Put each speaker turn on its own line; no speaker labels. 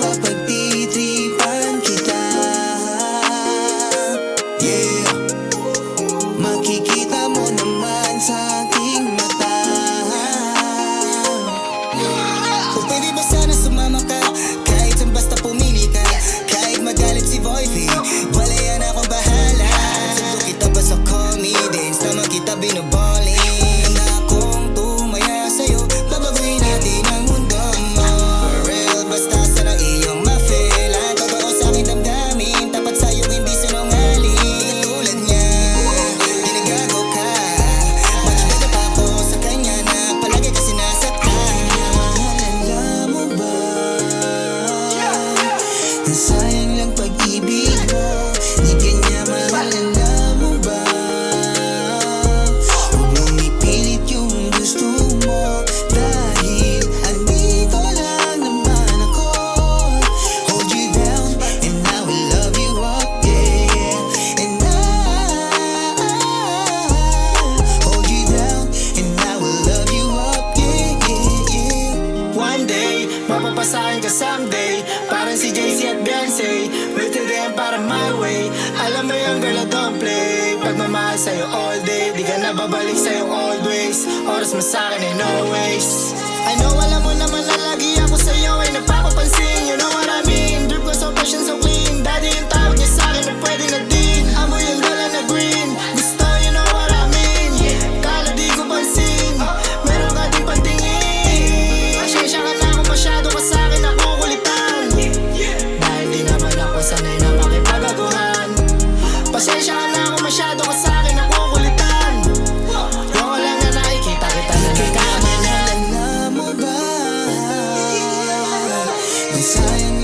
mapapagtitripan kita. Yeah, makikita mo naman sa aking mata. O pwede ba sana sumama ka, kahit saan basta pumili ka. Kahit magalit si Voivy, wala yan akong bahala. Sundo kita ba sa comedians, naman kita binoballing. Handa akong tumaya sa'yo, babaguhin natin ang mundo mo. For real, basta sana iyong ma-feel. Ang totoo sa'king damdamin, tapat sa'yo hindi sinungaling. Di katulad niya, ginagago ka. Much better pa ako sa kanya na palagi ka sinasaktan. Alam mo ba, nasayang lang pag-ibig mo, di kanya mahal. Alam mo ba, huwag mong ipilit yung gusto mo, dahil andito lang naman ako. Hold you down and I will love you up, yeah. And I hold you down and I will love you up, yeah, yeah, yeah.
One day, mapapasahin ka someday. Parang si JC at Beyonce, with to them para my way. Alam mo yung girl, I don't play. Pagmamahal sa'yo all day, di ka na babalik sa'yo always. Oras mo sa'kin and always. I know alam mo naman na lagi ako sa'yo ay napapapansin. You know what I mean? Drip ko so fresh and so clean. Daddy yung tawag niya sa'kin na pwede na din. Amoy yung dala na green. Gusto, you know what I mean? Kala di ko pansin, meron ka di pantingin. Pasensya ka na kung masyado ka sa'kin nakukulitan, dahil di naman ako sanay na makipagaguhan. Pasensya ka na kung masyado ka sa'kin nakukulitan. Yung ko lang na nakikita kita na nagkakanan.
Alam mo ba, nasayang